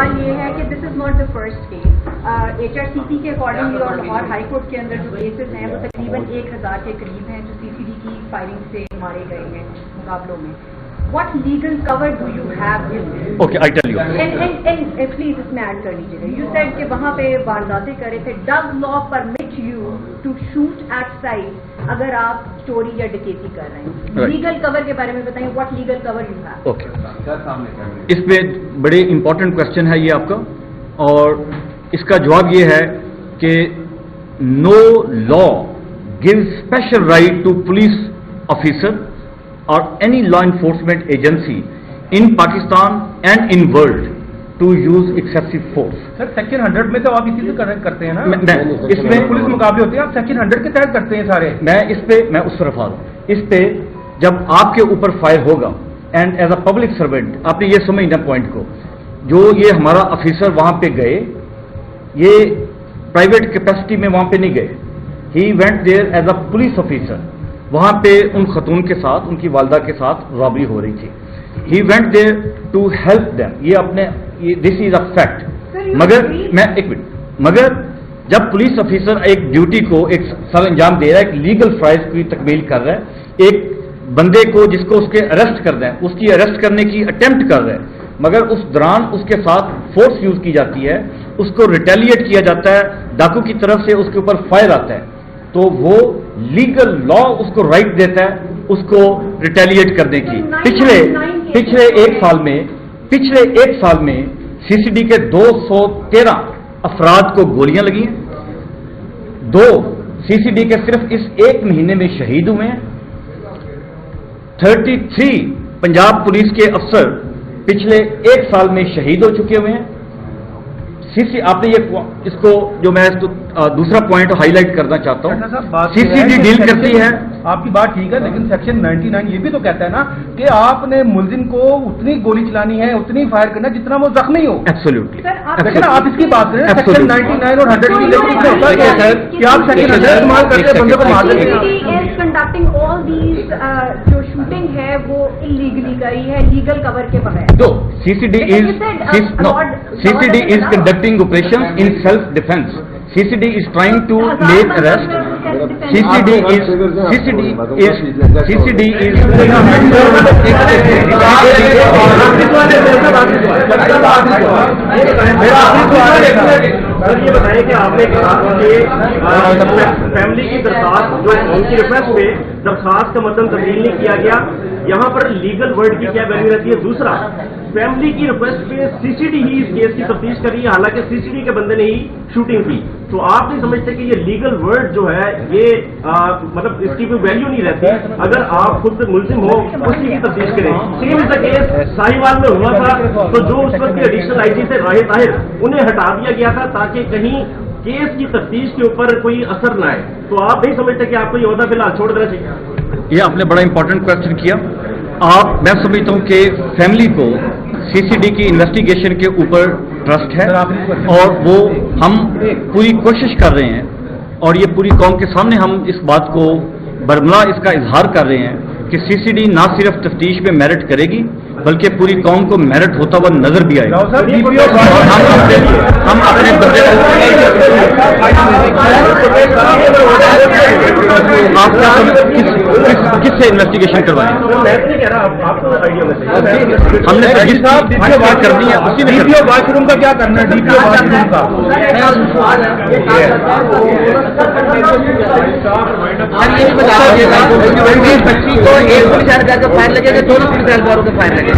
سوال یہ ہے کہ this is not the first case. HRCP کے اکارڈنگلی اور لاہور ہائی کورٹ کے اندر جو کیسز ہیں وہ تقریباً 1000 کے قریب ہیں جو CCD کی فائرنگ سے مارے گئے ہیں مقابلوں میں. What legal cover do you have in this? Okay, I tell you. And please اس میں ایڈ کر لیجیے. You said کہ وہاں پہ وارداتیں کرے تھے. Does law permit you to shoot at site اگر آپ چوری یا ڈکیتی کر رہے ہیں؟ لیگل کور کے بارے میں بتائیں. What legal cover you have? Okay. اس پہ بڑے امپورٹنٹ کوشچن ہے یہ آپ کا، اور اس کا جواب یہ ہے کہ no law gives special right to police officer or any law enforcement agency in Pakistan and in world to use excessive force. Sir section 100 میں تو آپ اسی سے کنیکٹ کرتے ہیں نا، اس میں پولیس مقابلے ہوتے ہیں، آپ سیکشن 100 کے تحت کرتے ہیں سارے. میں اس طرف آ رہا ہوں. اس پہ جب آپ کے اوپر فائر ہوگا and as a public servant, آپ نے یہ سمجھنا پوائنٹ کو، جو یہ ہمارا آفیسر وہاں پہ گئے، یہ پرائیویٹ کیپیسٹی میں وہاں پہ نہیں گئے. ہی went there as a police officer. وہاں پہ ان خاتون کے ساتھ، ان کی والدہ کے ساتھ رابری ہو رہی تھی. He went there to help them. یہ اپنے دس از اے فیکٹ. مگر میں ایک منٹ، مگر جب پولیس آفیسر ایک ڈیوٹی کو ایک سر انجام دے رہا ہے، ایک لیگل فرائض کی تکمیل کر رہا ہے، ایک بندے کو جس کو اس کے اریسٹ کر رہے ہیں، اس کی اریسٹ کرنے کی اٹیمپٹ کر رہے ہیں، مگر اس دوران اس کے ساتھ فورس یوز کی جاتی ہے، اس کو ریٹیلیٹ کیا جاتا ہے، ڈاکو کی طرف سے اس کے اوپر فائر آتا ہے، تو وہ لیگل لا اس کو رائٹ دیتا ہے اس کو ریٹیلیٹ کرنے کی. پچھلے ایک سال میں CCD کے 213 افراد کو گولیاں لگی ہیں. 2 CCD کے صرف اس ایک مہینے میں شہید ہوئے ہیں. 33 پنجاب پولیس کے افسر پچھلے ایک سال میں شہید ہو چکے ہوئے ہیں. آپ نے یہ اس کو جو میں دوسرا پوائنٹ ہائی لائٹ کرنا چاہتا ہوں، CCD ڈیل کرتی ہے. آپ کی بات ٹھیک ہے، لیکن سیکشن 99 یہ بھی تو کہتا ہے نا کہ آپ نے ملزم کو اتنی گولی چلانی ہے، اتنی فائر کرنا ہے جتنا وہ زخمی ہو. ایبسولوٹلی. لیکن آپ اس کی بات کریں سیکشن 99 اور 100 کی، لیکن ہوتا کیا ہے کہ آپ سیکشن 100 استعمال کر کے بندے کو مار دیں گے. کنڈکٹنگ آل دیز جو شوٹنگ ہے وہ انلیگلی کری ہے لیگل کور کے بغیر. تو CCD is conducting operations in self-defense. CCD is trying to make arrest. CCD is سر یہ بتائیں کہ آپ نے کہا کہ فیملی کی درخواست جو ان کی ریکویسٹ پہ درخواست کا متن تبدیل نہیں کیا گیا، یہاں پر لیگل ورڈ کی کیا ویلیو رہتی ہے؟ دوسرا، فیملی کی ریکویسٹ پہ CCD ہی اس کیس کی تفتیش کر رہی ہے، حالانکہ CCD کے بندے نے ہی شوٹنگ کی. تو آپ نہیں سمجھتے کہ یہ لیگل ورڈ جو ہے یہ مطلب اس کی کوئی ویلیو نہیں رہتی اگر آپ خود ملزم ہو اسی کی تفتیش کریں؟ Same is the case Sahiwal میں ہوا تھا، تو جو اس وقت کے ایڈیشنل IG تھے راہد طاہر، انہیں ہٹا دیا گیا تھا تاکہ کہیں کیس کی تفتیش کے اوپر کوئی اثر نہ آئے. تو آپ نہیں سمجھتے کہ آپ کو یہ عہدہ فی الحال چھوڑ دینا چاہیے؟ یہ آپ نے بڑا امپورٹنٹ کوشچن کیا. میں سمجھتا ہوں کہ فیملی کو CCD کی انویسٹیگیشن کے اوپر ٹرسٹ ہے، اور وہ ہم پوری کوشش کر رہے ہیں، اور یہ پوری قوم کے سامنے ہم اس بات کو برملا اس کا اظہار کر رہے ہیں کہ CCD نہ صرف تفتیش میں میرٹ کرے گی بلکہ پوری قوم کو میرٹ ہوتا ہوا نظر بھی آئے گا. ہم اپنے بندے کس سے انویسٹیگیشن کروائیں؟ ہم نے کر دی ہے. واش روم کا کیا کرنا ہے؟ واش روم کا بچی کو ایک پولیس اہلکار کا فائر لگے گا، 2 پولیس اہلکاروں کا فائر لگے گا.